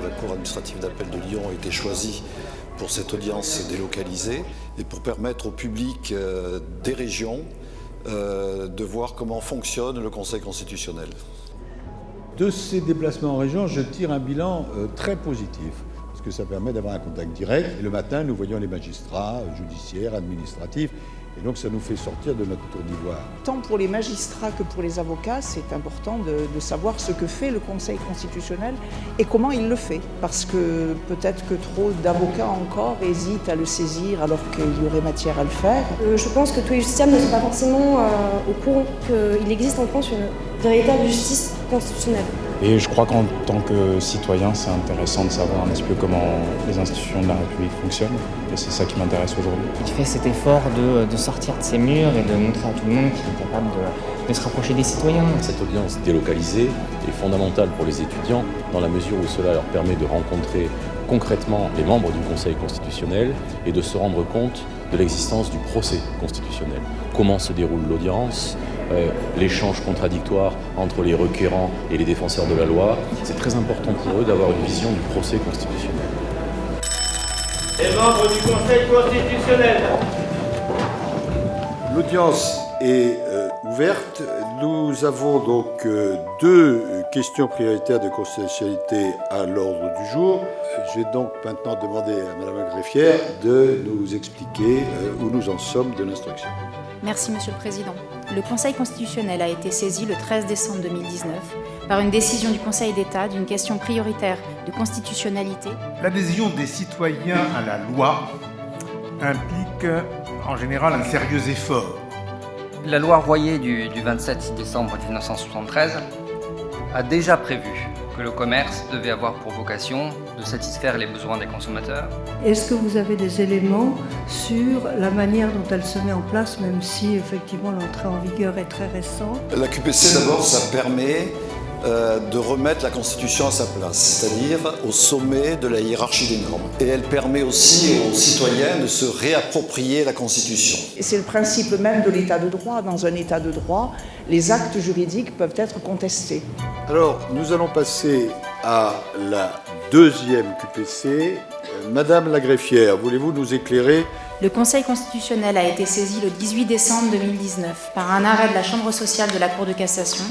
la Cour administrative d'appel de Lyon a été choisie pour cette audience délocalisée et pour permettre au public des régions de voir comment fonctionne le Conseil constitutionnel. De ces déplacements en région, je tire un bilan très positif, parce que ça permet d'avoir un contact direct. Et le matin, nous voyons les magistrats judiciaires, administratifs, et donc ça nous fait sortir de notre tour d'ivoire. Tant pour les magistrats que pour les avocats, c'est important de savoir ce que fait le Conseil constitutionnel et comment il le fait. Parce que peut-être que trop d'avocats encore hésitent à le saisir alors qu'il y aurait matière à le faire. Je pense que tous les justiciables ne sont pas forcément au courant qu'il existe en France une véritable justice constitutionnelle. Et je crois qu'en tant que citoyen, c'est intéressant de savoir un petit peu comment les institutions de la République fonctionnent. Et c'est ça qui m'intéresse aujourd'hui. Il fait cet effort de sortir de ses murs et de montrer à tout le monde qu'il est capable de se rapprocher des citoyens. Cette audience délocalisée est fondamentale pour les étudiants dans la mesure où cela leur permet de rencontrer concrètement les membres du Conseil constitutionnel et de se rendre compte de l'existence du procès constitutionnel. Comment se déroule l'audience, l'échange contradictoire entre les requérants et les défenseurs de la loi. C'est très important pour eux d'avoir une vision du procès constitutionnel. Les membres du Conseil constitutionnel. L'audience est ouverte. Nous avons donc deux questions prioritaires de constitutionnalité à l'ordre du jour. Je vais donc maintenant demander à Madame la greffière de nous expliquer où nous en sommes de l'instruction. Merci Monsieur le Président. Le Conseil constitutionnel a été saisi le 13 décembre 2019 par une décision du Conseil d'État d'une question prioritaire de constitutionnalité. L'adhésion des citoyens à la loi implique en général un sérieux effort. La loi Royer du 27 décembre 1973 a déjà prévu que le commerce devait avoir pour vocation de satisfaire les besoins des consommateurs. Est-ce que vous avez des éléments sur la manière dont elle se met en place, même si effectivement l'entrée en vigueur est très récente? La QPC d'abord, ça permet de remettre la Constitution à sa place, c'est-à-dire au sommet de la hiérarchie des normes. Et elle permet aussi aux citoyens de se réapproprier la Constitution. Et c'est le principe même de l'état de droit. Dans un état de droit, les actes juridiques peuvent être contestés. Alors, nous allons passer à la deuxième QPC. Madame la greffière, voulez-vous nous éclairer? Le Conseil constitutionnel a été saisi le 18 décembre 2019 par un arrêt de la Chambre sociale de la Cour de cassation.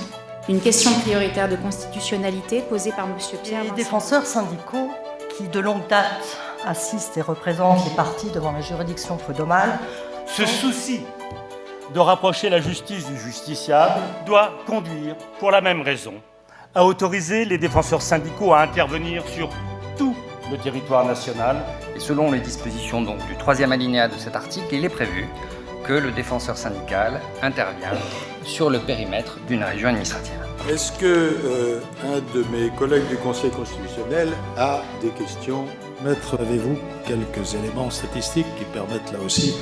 Une question prioritaire de constitutionnalité posée par M. Pierre Les défenseurs syndicaux, qui de longue date assistent et représentent les parties devant la juridiction prud'homale, Ce souci de rapprocher la justice du justiciable doit conduire, pour la même raison, à autoriser les défenseurs syndicaux à intervenir sur tout le territoire national. Et selon les dispositions donc, du 3e alinéa de cet article, il est prévu que le défenseur syndical intervient sur le périmètre d'une région administrative. Est-ce que un de mes collègues du Conseil constitutionnel a des questions? Maître, avez-vous quelques éléments statistiques qui permettent là aussi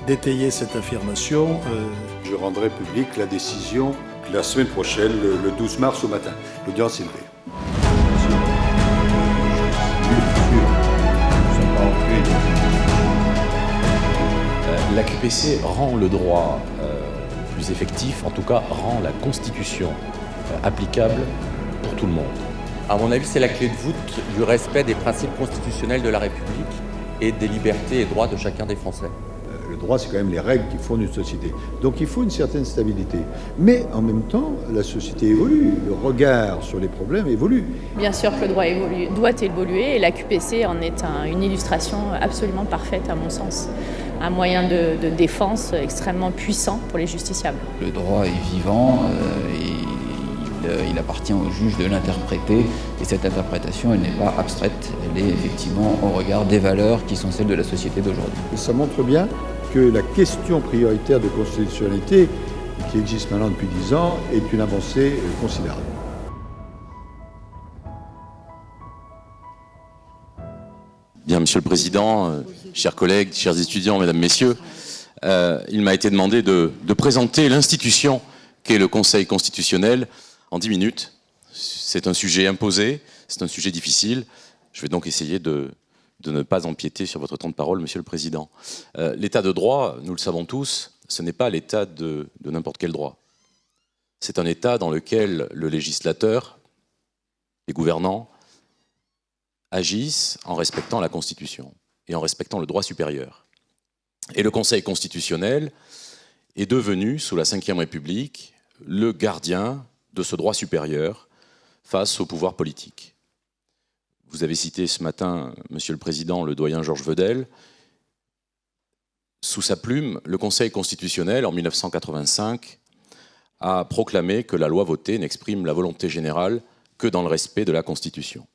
d'étayer cette affirmation? Je rendrai publique la décision la semaine prochaine, le 12 mars au matin. L'audience est levée. La QPC rend le droit plus effectif, en tout cas rend la Constitution applicable pour tout le monde. À mon avis, c'est la clé de voûte du respect des principes constitutionnels de la République et des libertés et droits de chacun des Français. Le droit, c'est quand même les règles qui fondent une société. Donc il faut une certaine stabilité. Mais en même temps, la société évolue, le regard sur les problèmes évolue. Bien sûr que le droit doit évoluer et la QPC en est une illustration absolument parfaite à mon sens. Un moyen de défense extrêmement puissant pour les justiciables. Le droit est vivant et il appartient au juge de l'interpréter et cette interprétation, elle n'est pas abstraite, elle est effectivement au regard des valeurs qui sont celles de la société d'aujourd'hui. Ça montre bien que la question prioritaire de constitutionnalité, qui existe maintenant depuis 10 ans, est une avancée considérable. Bien, Monsieur le Président, chers collègues, chers étudiants, Mesdames, Messieurs, il m'a été demandé de présenter l'institution qu'est le Conseil constitutionnel en 10 minutes. C'est un sujet imposé, c'est un sujet difficile. Je vais donc essayer de ne pas empiéter sur votre temps de parole, Monsieur le Président. L'état de droit, nous le savons tous, ce n'est pas l'état de n'importe quel droit. C'est un état dans lequel le législateur, les gouvernants, agissent en respectant la Constitution et en respectant le droit supérieur. Et le Conseil constitutionnel est devenu, sous la Ve République, le gardien de ce droit supérieur face au pouvoir politique. Vous avez cité ce matin, Monsieur le Président, le doyen Georges Vedel. Sous sa plume, le Conseil constitutionnel, en 1985, a proclamé que la loi votée n'exprime la volonté générale que dans le respect de la Constitution.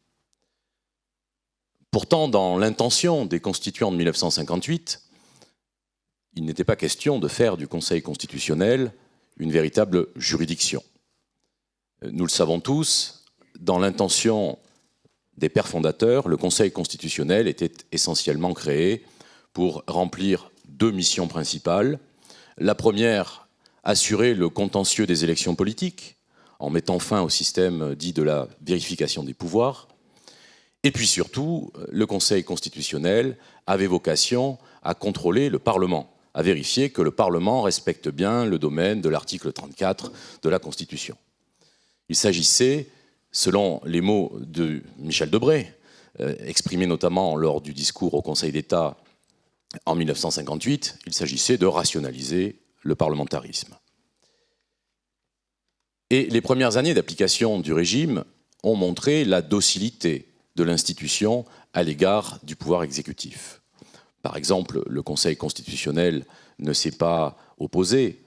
Pourtant, dans l'intention des constituants de 1958, il n'était pas question de faire du Conseil constitutionnel une véritable juridiction. Nous le savons tous, dans l'intention des pères fondateurs, le Conseil constitutionnel était essentiellement créé pour remplir deux missions principales. La première, assurer le contentieux des élections politiques, en mettant fin au système dit de la vérification des pouvoirs. Et puis surtout, le Conseil constitutionnel avait vocation à contrôler le Parlement, à vérifier que le Parlement respecte bien le domaine de l'article 34 de la Constitution. Il s'agissait, selon les mots de Michel Debré, exprimés notamment lors du discours au Conseil d'État en 1958, il s'agissait de rationaliser le parlementarisme. Et les premières années d'application du régime ont montré la docilité de l'institution à l'égard du pouvoir exécutif. Par exemple, le Conseil constitutionnel ne s'est pas opposé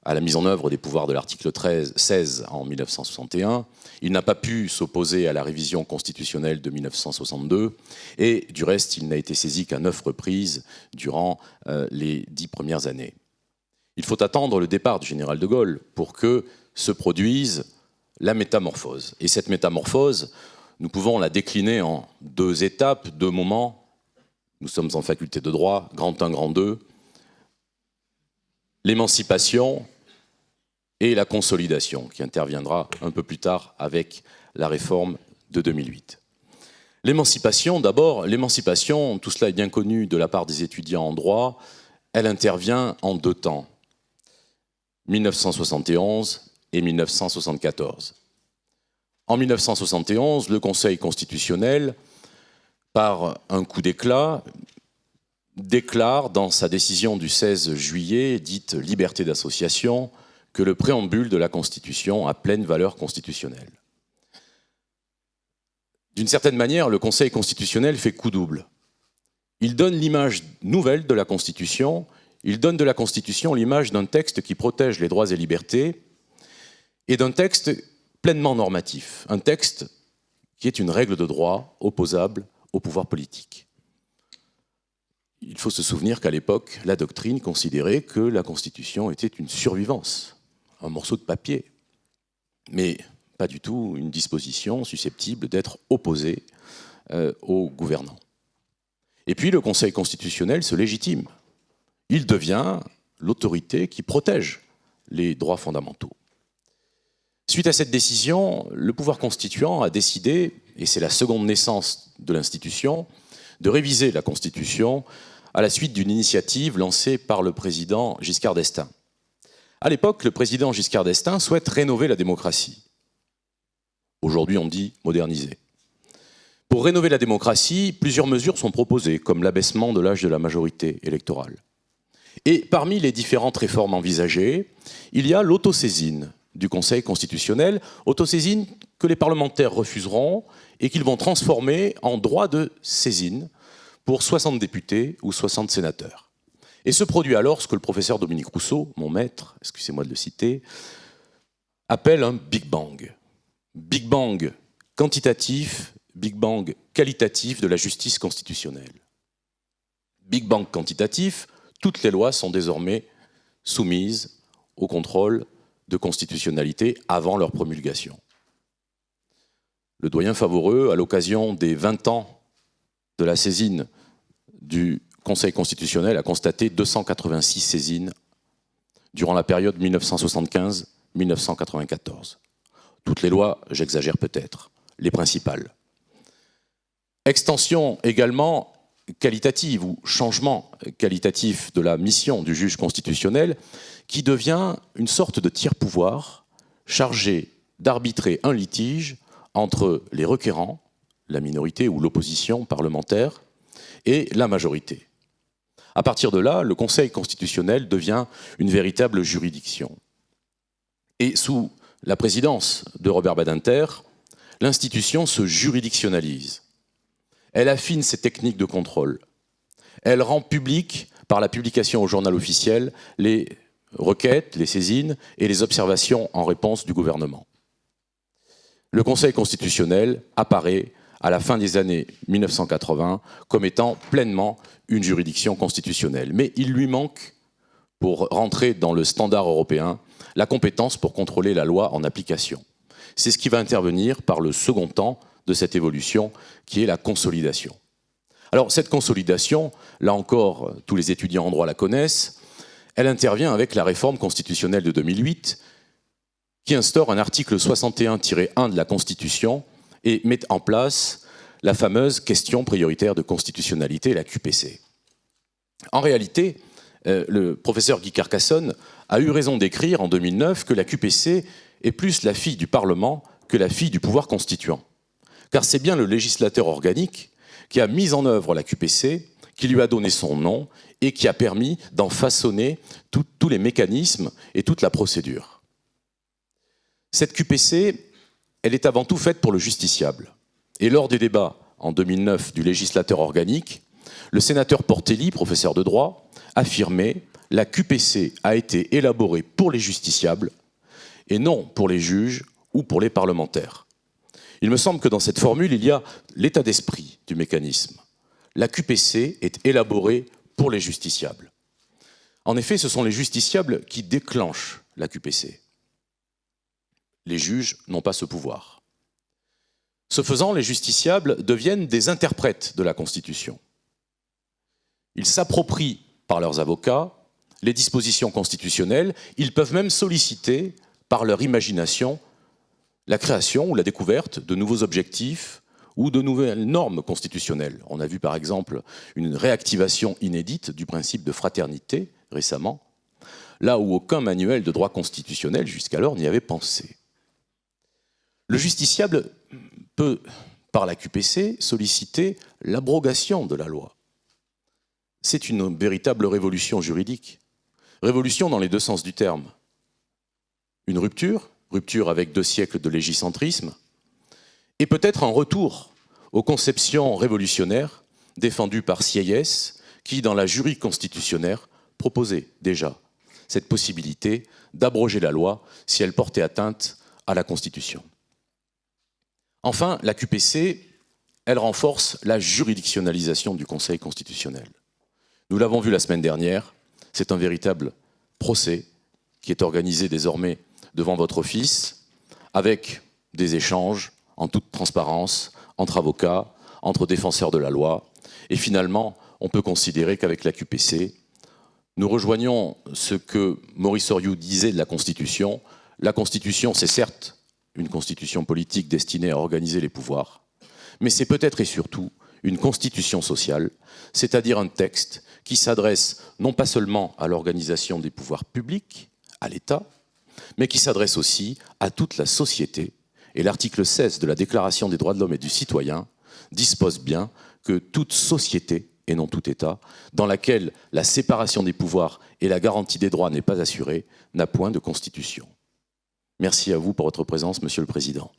à la mise en œuvre des pouvoirs de l'article 16 en 1961. Il n'a pas pu s'opposer à la révision constitutionnelle de 1962. Et du reste, il n'a été saisi qu'à 9 reprises durant les 10 premières années. Il faut attendre le départ du général de Gaulle pour que se produise la métamorphose. Et cette métamorphose, nous pouvons la décliner en deux étapes, deux moments. Nous sommes en faculté de droit, grand 1, grand 2. L'émancipation et la consolidation, qui interviendra un peu plus tard avec la réforme de 2008. L'émancipation, d'abord, l'émancipation, tout cela est bien connu de la part des étudiants en droit, elle intervient en deux temps, 1971 et 1974. En 1971, le Conseil constitutionnel, par un coup d'éclat, déclare dans sa décision du 16 juillet, dite « Liberté d'association », que le préambule de la Constitution a pleine valeur constitutionnelle. D'une certaine manière, le Conseil constitutionnel fait coup double. Il donne l'image nouvelle de la Constitution, il donne de la Constitution l'image d'un texte qui protège les droits et libertés et d'un texte pleinement normatif, un texte qui est une règle de droit opposable au pouvoir politique. Il faut se souvenir qu'à l'époque, la doctrine considérait que la Constitution était une survivance, un morceau de papier, mais pas du tout une disposition susceptible d'être opposée aux gouvernants. Et puis le Conseil constitutionnel se légitime. Il devient l'autorité qui protège les droits fondamentaux. Suite à cette décision, le pouvoir constituant a décidé, et c'est la seconde naissance de l'institution, de réviser la Constitution à la suite d'une initiative lancée par le président Giscard d'Estaing. À l'époque, le président Giscard d'Estaing souhaite rénover la démocratie. Aujourd'hui, on dit moderniser. Pour rénover la démocratie, plusieurs mesures sont proposées, comme l'abaissement de l'âge de la majorité électorale. Et parmi les différentes réformes envisagées, il y a l'autosaisine du Conseil constitutionnel, autosaisine que les parlementaires refuseront et qu'ils vont transformer en droit de saisine pour 60 députés ou 60 sénateurs. Et se produit alors ce que le professeur Dominique Rousseau, mon maître, excusez-moi de le citer, appelle un Big Bang. Big Bang quantitatif, Big Bang qualitatif de la justice constitutionnelle. Big Bang quantitatif, toutes les lois sont désormais soumises au contrôle de constitutionnalité avant leur promulgation. Le doyen Favoreux, à l'occasion des 20 ans de la saisine du Conseil constitutionnel, a constaté 286 saisines durant la période 1975-1994. Toutes les lois, j'exagère peut-être, les principales. Extension également qualitative ou changement qualitatif de la mission du juge constitutionnel qui devient une sorte de tiers-pouvoir chargé d'arbitrer un litige entre les requérants la minorité ou l'opposition parlementaire, et la majorité. À partir de là, le Conseil constitutionnel devient une véritable juridiction. Et sous la présidence de Robert Badinter, l'institution se juridictionnalise. Elle affine ses techniques de contrôle. Elle rend public, par la publication au journal officiel, les requêtes, les saisines et les observations en réponse du gouvernement. Le Conseil constitutionnel apparaît à la fin des années 1980 comme étant pleinement une juridiction constitutionnelle. Mais il lui manque, pour rentrer dans le standard européen, la compétence pour contrôler la loi en application. C'est ce qui va intervenir par le second temps de cette évolution, qui est la consolidation. Alors cette consolidation, là encore, tous les étudiants en droit la connaissent, elle intervient avec la réforme constitutionnelle de 2008, qui instaure un article 61-1 de la Constitution et met en place la fameuse question prioritaire de constitutionnalité, la QPC. En réalité, le professeur Guy Carcassonne a eu raison d'écrire en 2009 que la QPC est plus la fille du Parlement que la fille du pouvoir constituant. Car c'est bien le législateur organique qui a mis en œuvre la QPC, qui lui a donné son nom et qui a permis d'en façonner tous les mécanismes et toute la procédure. Cette QPC, elle est avant tout faite pour le justiciable. Et lors des débats en 2009 du législateur organique, le sénateur Portelli, professeur de droit, affirmait « La QPC a été élaborée pour les justiciables et non pour les juges ou pour les parlementaires ». Il me semble que dans cette formule, il y a l'état d'esprit du mécanisme. La QPC est élaborée pour les justiciables. En effet, ce sont les justiciables qui déclenchent la QPC. Les juges n'ont pas ce pouvoir. Ce faisant, les justiciables deviennent des interprètes de la Constitution. Ils s'approprient par leurs avocats les dispositions constitutionnelles. Ils peuvent même solliciter, par leur imagination, la création ou la découverte de nouveaux objectifs ou de nouvelles normes constitutionnelles. On a vu par exemple une réactivation inédite du principe de fraternité récemment, là où aucun manuel de droit constitutionnel jusqu'alors n'y avait pensé. Le justiciable peut, par la QPC, solliciter l'abrogation de la loi. C'est une véritable révolution juridique. Révolution dans les deux sens du terme. Une rupture avec 2 siècles de légicentrisme, et peut-être un retour aux conceptions révolutionnaires défendues par Sieyès, qui, dans la jury constitutionnelle, proposait déjà cette possibilité d'abroger la loi si elle portait atteinte à la Constitution. Enfin, la QPC, elle renforce la juridictionnalisation du Conseil constitutionnel. Nous l'avons vu la semaine dernière, c'est un véritable procès qui est organisé désormais devant votre office, avec des échanges en toute transparence entre avocats, entre défenseurs de la loi. Et finalement, on peut considérer qu'avec la QPC, nous rejoignons ce que Maurice Horiou disait de la Constitution. La Constitution, c'est certes une constitution politique destinée à organiser les pouvoirs, mais c'est peut-être et surtout une constitution sociale, c'est-à-dire un texte qui s'adresse non pas seulement à l'organisation des pouvoirs publics, à l'État, mais qui s'adresse aussi à toute la société. Et l'article 16 de la Déclaration des droits de l'homme et du citoyen dispose bien que toute société, et non tout État, dans laquelle la séparation des pouvoirs et la garantie des droits n'est pas assurée, n'a point de constitution. Merci à vous pour votre présence, Monsieur le Président.